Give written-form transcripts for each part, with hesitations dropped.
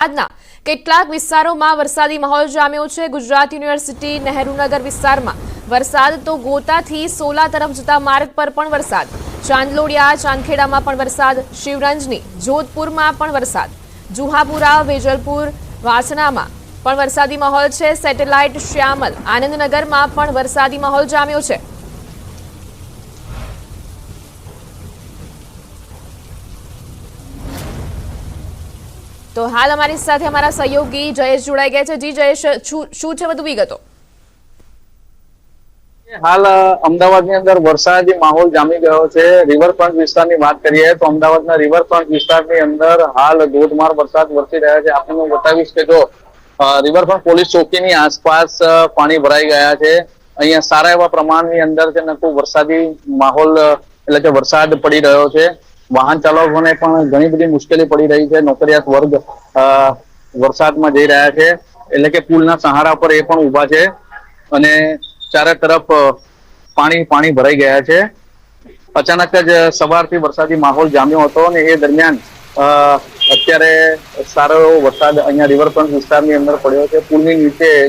આજના કેટલાક વિસ્તારોમાં વરસાદી માહોલ જામ્યો છે। ગુજરાત યુનિવર્સિટી નહેરુનગર વિસ્તારમાં વરસાદ તો ગોતાથી સોલા તરફ જતા માર્ગ પર પણ વરસાદ, ચાંદલોડિયા ચાંદખેડામાં પણ વરસાદ, શિવરંજની જોધપુરમાં પણ વરસાદ, જુહાપુરા વેજલપુર વાસણામાં પણ વરસાદી માહોલ છે। સેટેલાઇટ શ્યામલ આનંદનગરમાં પણ વરસાદી માહોલ જામ્યો છે। तो हाल हमारी साथ हमारा सहयोगी जयेश जुड़ाई गए जी। जयेश, शू छे વધુ વિગતો? हाल अमदावादની અંદર વરસાદી માહોલ જામી ગયો છે। રિવરફ્રન્ટ વિસ્તારની વાત કરીએ તો અમદાવાદના રિવરફ્રન્ટ વિસ્તારની અંદર હાલ ધોધમાર વરસાદ વરસી રહ્યા છે। આપને બતાવીશ કે જો રિવરફ્રન્ટ પોલીસ ચોકીની આસપાસ પાણી ભરાઈ ગયા છે। અહીંયા સારા એવા પ્રમાણની અંદર છે ને ખૂબ વરસાદી માહોલ એટલે કે વરસાદ પડી રહ્યો છે। વાહન ચાલકોને પણ ઘણી બધી મુશ્કેલી પડી રહી છે। નોકરિયાત વર્ગ વરસાદમાં જઈ રહ્યા છે, એટલે કે પુલના સહારા પર એ પણ ઊભા છે અને ચારે તરફ પાણી ભરાઈ ગયા છે। અચાનક જ સવારથી વરસાદી માહોલ જામ્યો હતો અને એ દરમિયાન અત્યારે સારો એવો વરસાદ અહીંયા રિવરફ્રન્ટ વિસ્તારની અંદર પડ્યો છે। પુલની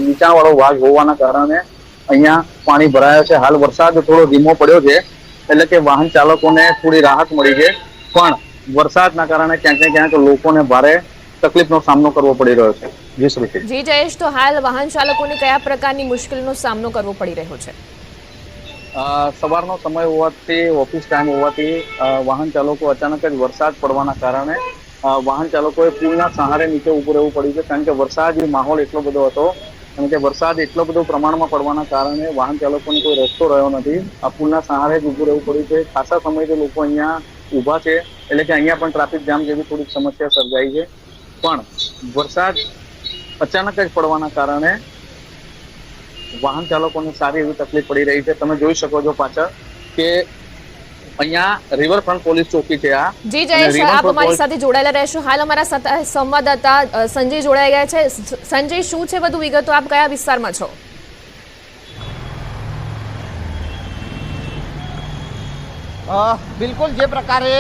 નીચાણવાળો ભાગ હોવાના કારણે અહીંયા પાણી ભરાયો છે। હાલ વરસાદ થોડો ધીમો પડ્યો છે, એટલે કે વાહન ચાલકોને થોડી રાહત મળી છે, પણ વરસાદના કારણે ક્યાંક ને ક્યાંક લોકોને ભારે તકલીફનો સામનો કરવો પડી રહ્યો છે। જી શ્રુતિ। જી જયેશ, તો હાલ વાહન ચાલકોને કયા પ્રકારની મુશ્કેલીનો સામનો કરવો પડી રહ્યો છે? સવારનો સમય હોવાથી, ઓફિસ ટાઈમ હોવાથી વાહન ચાલકો અચાનક જ વરસાદ પડવાના કારણે વાહન ચાલકોએ પુલના સહારે નીચે ઊભું રહેવું પડ્યું છે, કારણ કે વરસાદી માહોલ એટલો બધો હતો અને કે વરસાદ એટલો બધો પ્રમાણમાં પડવાના કારણે વાહન ચાલકોને કોઈ રસ્તો રહ્યો નથી। આ પુલના સહારે જ ઊભું રહેવું પડ્યું છે। ખાસા સમયથી લોકો અહીંયા ઊભા છે, એટલે કે અહીંયા પણ ટ્રાફિક જામ જેવી થોડીક સમસ્યા સર્જાઈ છે, પણ વરસાદ અચાનક જ પડવાના કારણે વાહન ચાલકોને સારી એવી તકલીફ પડી રહી છે। તમે જોઈ શકો છો પાછળ કે અહીંયા રિવરફ્રન્ટ પોલીસ ચોકી છે આ। જી જયેશ, આપ અમારી સાથે જોડાયેલા રહેશો। હાલ અમારા સંવાદદાતા સંજય જોડાઈ ગયા છે। સંજય, શું છે વધુ વિગતો? આપ કયા વિસ્તારમાં છો? બિલકુલ જે પ્રકારે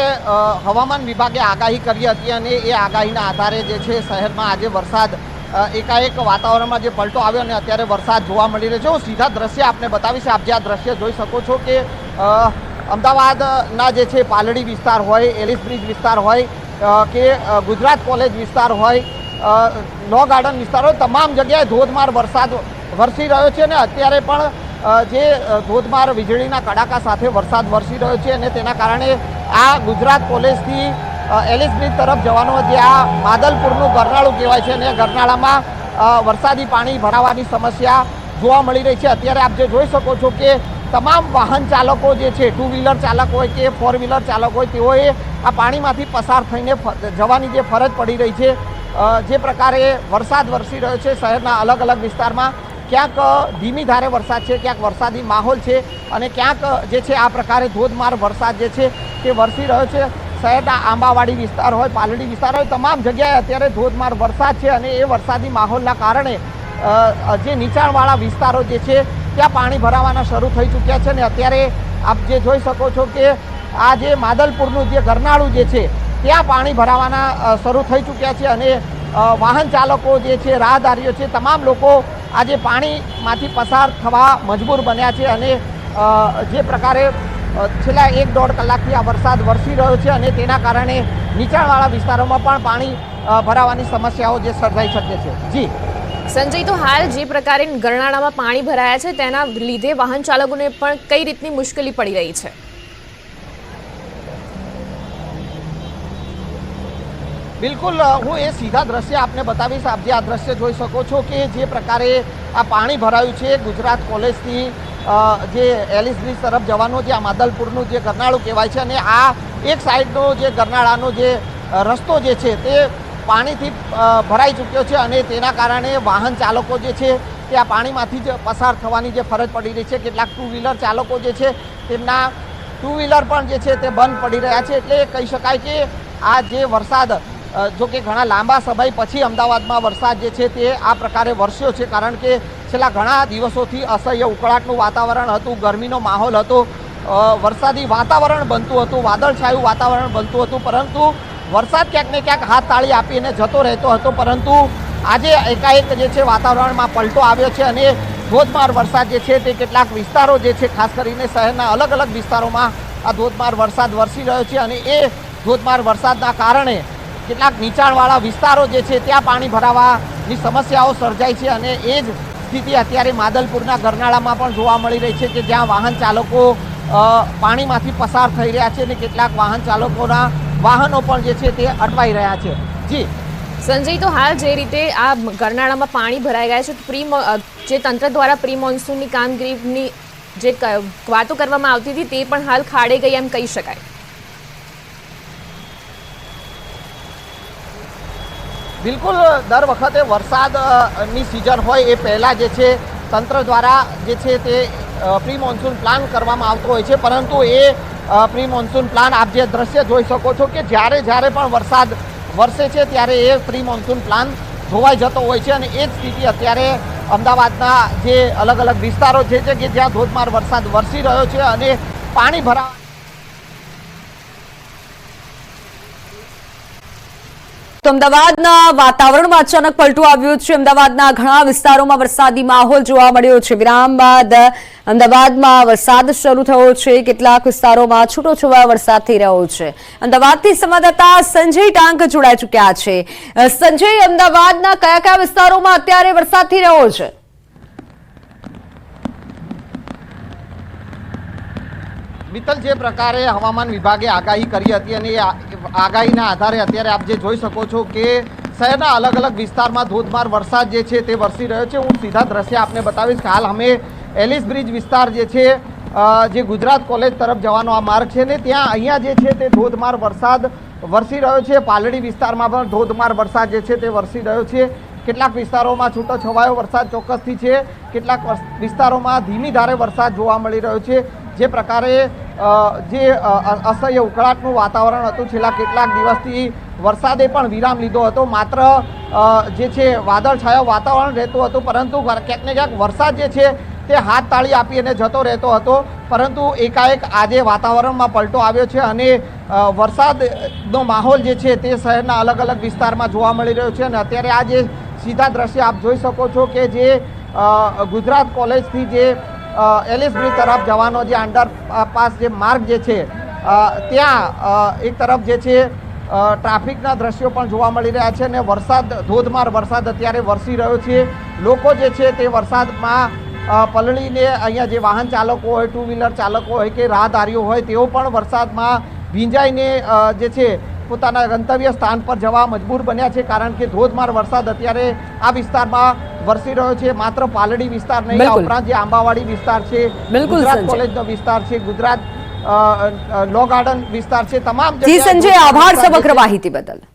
હવામાન વિભાગે આગાહી કરી હતી અને એ આગાહીના આધારે જે છે શહેરમાં આજે વરસાદ એકાએક વાતાવરણમાં જે પલટો આવ્યો અને અત્યારે વરસાદ જોવા મળી રહ્યો છે। હું સીધા દ્રશ્ય આપને બતાવીશ। આપ જે આ દ્રશ્ય જોઈ શકો છો કે અમદાવાદના જે છે પાલડી વિસ્તાર હોય, એલિસ બ્રિજ વિસ્તાર હોય કે ગુજરાત કોલેજ વિસ્તાર હોય, લો ગાર્ડન વિસ્તાર હોય, તમામ જગ્યાએ ધોધમાર વરસાદ વરસી રહ્યો છે અને અત્યારે પણ જે ધોધમાર વીજળીના કડાકા સાથે વરસાદ વરસી રહ્યો છે અને તેના કારણે આ ગુજરાત કોલેજથી એલિસ બ્રિજ તરફ જવાનો જે આ માદલપુરનું ગરનાળું કહેવાય છે અને ગરનાળામાં વરસાદી પાણી ભરાવાની સમસ્યા જોવા મળી રહી છે। અત્યારે આપ જે જોઈ શકો છો કે તમામ વાહન ચાલકો જે છે, ટુ વ્હીલર ચાલક હોય કે ફોર વ્હીલર ચાલક હોય, તેઓએ આ પાણીમાંથી પસાર થઈને જવાની જે ફરજ પડી રહી છે। જે પ્રકારે વરસાદ વરસી રહ્યો છે શહેરના અલગ અલગ વિસ્તારમાં, ક્યાંક ધીમી ધારે વરસાદ છે, ક્યાંક વરસાદી માહોલ છે અને ક્યાંક જે છે આ પ્રકારે ધોધમાર વરસાદ જે છે તે વરસી રહ્યો છે। શહેરના આંબાવાડી વિસ્તાર હોય, પાલડી વિસ્તાર હોય, તમામ જગ્યાએ અત્યારે ધોધમાર વરસાદ છે અને એ વરસાદી માહોલના કારણે જે નીચાણવાળા વિસ્તારો જે છે ત્યાં પાણી ભરાવાના શરૂ થઈ ચૂક્યા છે અને અત્યારે આપ જે જોઈ શકો છો કે આ જે માદલપુરનું જે ગરનાળું જે છે ત્યાં પાણી ભરાવાના શરૂ થઈ ચૂક્યા છે અને વાહન ચાલકો જે છે, રાહદારીઓ છે, તમામ લોકો આજે પાણીમાંથી પસાર થવા મજબૂર બન્યા છે અને જે પ્રકારે છેલ્લા 1-1.5 કલાકથી આ વરસાદ વરસી રહ્યો છે અને તેના કારણે નીચાણવાળા વિસ્તારોમાં પણ પાણી ભરાવાની સમસ્યાઓ જે સર્જાઈ શકે છે। જી સંજય, તો હાલ જે પ્રકારે ગરનાળામાં પાણી ભરાયા છે તેના લીધે વાહન ચાલકોને પણ કઈ રીતની મુશ્કેલી પડી રહી છે? બિલકુલ, હું એ સીધા દ્રશ્ય આપને બતાવીશ। આપ જે આ દ્રશ્ય જોઈ શકો છો કે જે પ્રકારે આ પાણી ભરાયું છે ગુજરાત કોલેજથી જે એલિસ બ્રિજ તરફ જવાનો જે આ માદલપુરનું જે ગરનાળું કહેવાય છે અને આ એક સાઈડનો જે ગરનાળાનો જે રસ્તો જે છે તે પાણીથી ભરાઈ ચૂક્યો છે અને તેના કારણે વાહન ચાલકો જે છે તે આ પાણીમાંથી જ પસાર થવાની જે ફરજ પડી રહી છે। કેટલાક ટુ વ્હીલર ચાલકો જે છે તેમના ટુ વ્હીલર પણ જે છે તે બંધ પડી રહ્યા છે। એટલે કહી શકાય કે આ જે વરસાદ જો કે ઘણા લાંબા સમય પછી અમદાવાદમાં વરસાદ જે છે તે આ પ્રકારે વરસ્યો છે, કારણ કે છેલ્લા ઘણા દિવસોથી અસહ્ય ઉકળાટનું વાતાવરણ હતું, ગરમીનો માહોલ હતો, વરસાદી વાતાવરણ બનતું હતું, વાદળછાયું વાતાવરણ બનતું હતું, પરંતુ વરસાદ ક્યાંક ને ક્યાંક હાથ તાળી આપીને જતો રહેતો હતો, પરંતુ આજે એકાએક જે છે વાતાવરણમાં પલટો આવ્યો છે અને ધોધમાર વરસાદ જે છે તે કેટલાક વિસ્તારો જે છે ખાસ કરીને શહેરના અલગ અલગ વિસ્તારોમાં આ ધોધમાર વરસાદ વરસી રહ્યો છે અને એ ધોધમાર વરસાદના કારણે કેટલાક નીચાણવાળા વિસ્તારો જે છે ત્યાં પાણી ભરાવાની સમસ્યાઓ સર્જાઈ છે અને એ જ સ્થિતિ અત્યારે માદલપુરના ગરનાળામાં પણ જોવા મળી રહી છે કે જ્યાં વાહન ચાલકો પાણીમાંથી પસાર થઈ રહ્યા છે અને કેટલાક વાહન ચાલકોના વાહનો પણ જે છે તે અટવાઈ રહ્યા છે. જી સંજય, તો હાલ જે રીતે આ ગરનાળામાં પાણી ભરાઈ ગયા છે, જે તંત્ર દ્વારા પ્રી મોન્સૂનની કામગીરીની જે વાતો કરવામાં આવતી હતી તે પણ હાલ ખાડે ગઈ એમ કહી શકાય. બિલકુલ, દર વખતે વરસાદની સિઝન હોય એ પહેલાં જે છે તંત્ર દ્વારા જે છે તે પ્રી મોન્સૂન પ્લાન કરવામાં આવતો હોય છે, પરંતુ એ પ્રી મોન્સૂન પ્લાન આપ જે દ્રશ્ય જોઈ શકો છો કે જ્યારે પણ વરસાદ વરસે છે ત્યારે એ પ્રી મોન્સૂન પ્લાન ધોવાઈ જતો હોય છે અને એ જ સ્થિતિ અત્યારે અમદાવાદના જે અલગ અલગ વિસ્તારો છે કે જ્યાં ધોધમાર વરસાદ વરસી રહ્યો છે અને પાણી ભરાવા તો અમદાવાદના વાતાવરણમાં અચાનક પલટો આવ્યો છે. અમદાવાદના ઘણા વિસ્તારોમાં વરસાદી માહોલ જોવા મળ્યો છે. વિરામ બાદ અમદાવાદમાં વરસાદ શરૂ થયો છે. કેટલાક વિસ્તારોમાં છૂટોછવાયો વરસાદ થઈ રહ્યો છે. અમદાવાદથી સંવાદદાતા સંજય ટાંક જોડાઈ ચૂક્યા છે. સંજય, અમદાવાદના કયા કયા વિસ્તારોમાં અત્યારે વરસાદ થઈ રહ્યો છે? મિત્તલ, જે પ્રકારે હવામાન વિભાગે આગાહી કરી હતી અને આગાહીના આધારે અત્યારે આપ જે જોઈ શકો છો કે શહેરના અલગ અલગ વિસ્તારમાં ધોધમાર વરસાદ જે છે તે વરસી રહ્યો છે. હું સીધા દ્રશ્ય આપને બતાવીશ કે હાલ અમે એલિસ બ્રિજ વિસ્તાર જે છે જે ગુજરાત કોલેજ તરફ જવાનો આ માર્ગ છે ને ત્યાં અહીંયા જે છે તે ધોધમાર વરસાદ વરસી રહ્યો છે. પાલડી વિસ્તારમાં પણ ધોધમાર વરસાદ જે છે તે વરસી રહ્યો છે. કેટલાક વિસ્તારોમાં છૂટો છવાયો વરસાદ ચોક્કસથી છે, કેટલાક વિસ્તારોમાં ધીમી ધારે વરસાદ જોવા મળી રહ્યો છે. જે પ્રકારે જે અસહ્ય ઉકળાટનું વાતાવરણ હતું છેલ્લા કેટલાક દિવસથી વરસાદે પણ વિરામ લીધો હતો. માત્ર જે છે વાદળછાયા વાતાવરણ રહેતું હતું, પરંતુ ક્યાંક ને ક્યાંક વરસાદ જે છે તે હાથ તાળી આપીને જતો રહેતો હતો, પરંતુ એકાએક આજે વાતાવરણમાં પલટો આવ્યો છે અને વરસાદનો માહોલ જે છે તે શહેરના અલગ અલગ વિસ્તારમાં જોવા મળી રહ્યો છે. અને અત્યારે આ જે સીધા દ્રશ્ય આપ જોઈ શકો છો કે જે ગુજરાત કોલેજથી જે એલિસ બ્રિજ તરફ જવાનો જે અંડરપાસ જે માર્ગ જે છે ત્યાં એક તરફ જે છે ટ્રાફિકના દ્રશ્યો પણ જોવા મળી રહ્યા છે અને વરસાદ ધોધમાર વરસાદ અત્યારે વરસી રહ્યો છે. લોકો જે છે તે વરસાદમાં પલળીને અહીંયા જે વાહન ચાલકો હોય, ટુ વ્હીલર ચાલકો હોય કે રાહદારીઓ હોય તેઓ પણ વરસાદમાં ભીંજાઈને જે છે પોતાના ગંતવ્ય સ્થાન પર જવા મજબૂર બન્યા છે, કારણ કે ધોધમાર વરસાદ અત્યારે આ વિસ્તારમાં વરસી રહ્યો છે. માત્ર પાલડી વિસ્તાર નહીં, આ ઉપરાંત જે આંબાવાડી વિસ્તાર છે, ગુજરાત કોલેજનો વિસ્તાર છે, ગુજરાત લો ગાર્ડન વિસ્તાર છે, તમામ જી સંજય, આભાર સમગ્ર માહિતી બદલ.